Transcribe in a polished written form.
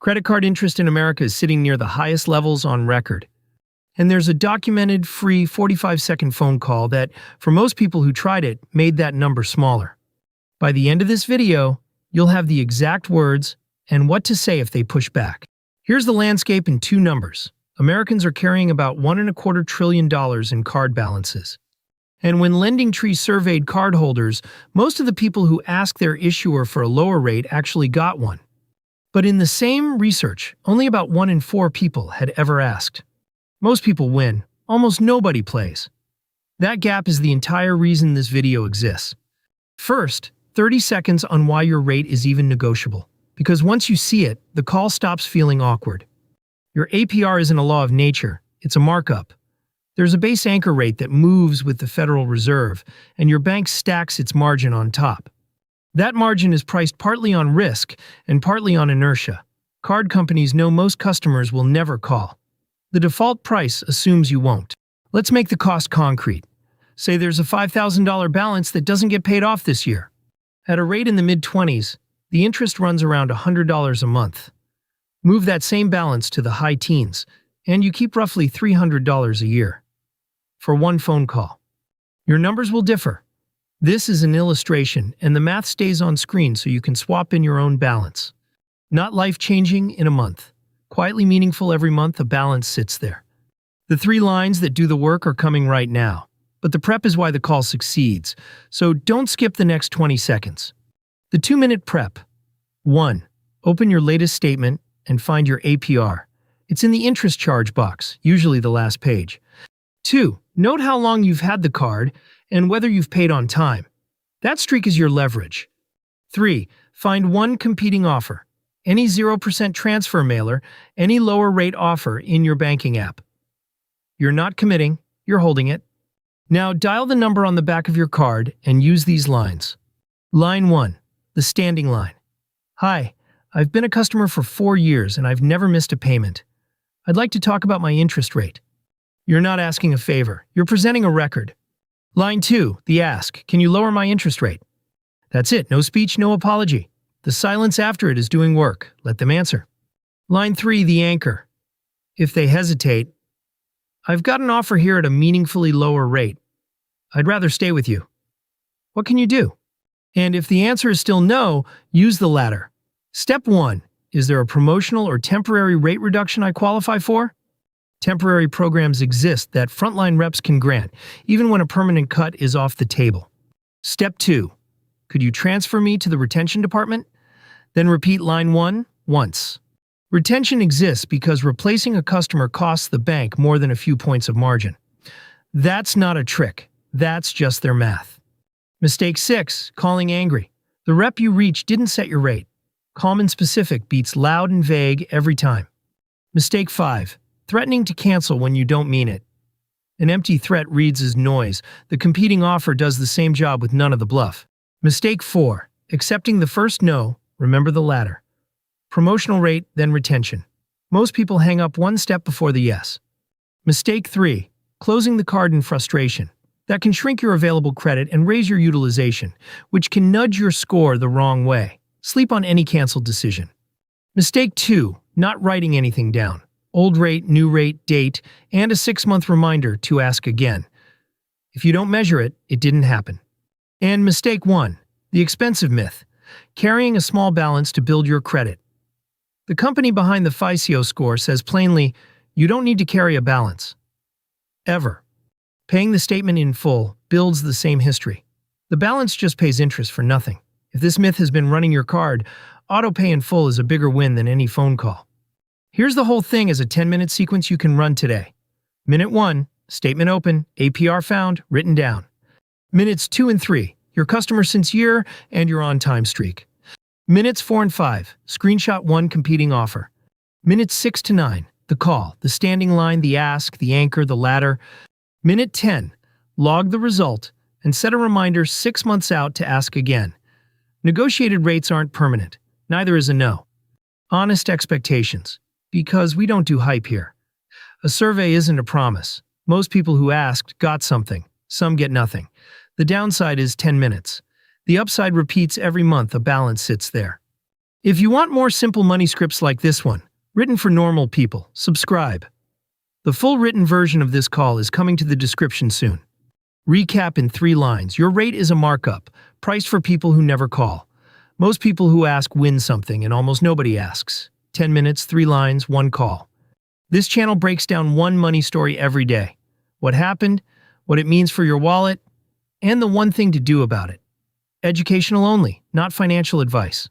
Credit card interest in America is sitting near the highest levels on record. And there's a documented, free 45-second phone call that, for most people who tried it, made that number smaller. By the end of this video, you'll have the exact words and what to say if they push back. Here's the landscape in two numbers. Americans are carrying about $1.25 trillion in card balances. And when LendingTree surveyed cardholders, most of the people who asked their issuer for a lower rate actually got one. But in the same research, only about 1 in 4 people had ever asked. Most people win. Almost nobody plays. That gap is the entire reason this video exists. First, 30 seconds on why your rate is even negotiable. Because once you see it, the call stops feeling awkward. Your APR isn't a law of nature, it's a markup. There's a base anchor rate that moves with the Federal Reserve, and your bank stacks its margin on top. That margin is priced partly on risk and partly on inertia. Card companies know most customers will never call. The default price assumes you won't. Let's make the cost concrete. Say there's a $5,000 balance that doesn't get paid off this year. At a rate in the mid-20s, the interest runs around $100 a month. Move that same balance to the high teens, and you keep roughly $300 a year. For one phone call. Your numbers will differ. This is an illustration, and the math stays on screen so you can swap in your own balance. Not life-changing in a month. Quietly meaningful every month, a balance sits there. The 3 lines that do the work are coming right now. But the prep is why the call succeeds, so don't skip the next 20 seconds. The 2-minute prep. 1. Open your latest statement and find your APR. It's in the interest charge box, usually the last page. 2. Note how long you've had the card and whether you've paid on time. That streak is your leverage. 3. Find one competing offer. Any 0% transfer mailer, any lower rate offer in your banking app. You're not committing, you're holding it. Now dial the number on the back of your card and use these lines. Line 1, the standing line. Hi, I've been a customer for 4 years and I've never missed a payment. I'd like to talk about my interest rate. You're not asking a favor, you're presenting a record. Line 2, the ask, can you lower my interest rate? That's it, no speech, no apology. The silence after it is doing work, let them answer. Line 3, the anchor. If they hesitate, I've got an offer here at a meaningfully lower rate. I'd rather stay with you. What can you do? And if the answer is still no, use the latter. Step 1. Is there a promotional or temporary rate reduction I qualify for? Temporary programs exist that frontline reps can grant, even when a permanent cut is off the table. Step 2. Could you transfer me to the retention department? Then repeat line 1 once. Retention exists because replacing a customer costs the bank more than a few points of margin. That's not a trick. That's just their math. Mistake 6, calling angry. The rep you reach didn't set your rate. Calm and specific beats loud and vague every time. Mistake 5, threatening to cancel when you don't mean it. An empty threat reads as noise. The competing offer does the same job with none of the bluff. Mistake 4, accepting the first no, remember the latter. Promotional rate, then retention. Most people hang up one step before the yes. Mistake 3, closing the card in frustration. That can shrink your available credit and raise your utilization, which can nudge your score the wrong way. Sleep on any canceled decision. Mistake 2, not writing anything down. Old rate, new rate, date, and a 6-month reminder to ask again. If you don't measure it, it didn't happen. And mistake 1, the expensive myth. Carrying a small balance to build your credit. The company behind the FICO score says plainly, you don't need to carry a balance. Ever. Paying the statement in full builds the same history. The balance just pays interest for nothing. If this myth has been running your card, auto pay in full is a bigger win than any phone call. Here's the whole thing as a 10-minute sequence you can run today. Minute 1, statement open, APR found, written down. Minutes 2 and 3, your customer since year and your on-time streak. Minutes 4 and 5, screenshot one competing offer. Minutes 6 to 9, the call, the standing line, the ask, the anchor, the ladder. Minute 10, log the result and set a reminder 6 months out to ask again. Negotiated rates aren't permanent, neither is a no. Honest expectations, because we don't do hype here. A survey isn't a promise. Most people who asked got something, some get nothing. The downside is 10 minutes. The upside repeats every month, a balance sits there. If you want more simple money scripts like this one, written for normal people, subscribe. The full written version of this call is coming to the description soon. Recap in 3 lines. Your rate is a markup, priced for people who never call. Most people who ask win something, and almost nobody asks. 10 minutes, 3 lines, 1 call. This channel breaks down one money story every day. What happened, what it means for your wallet, and the one thing to do about it. Educational only, not financial advice.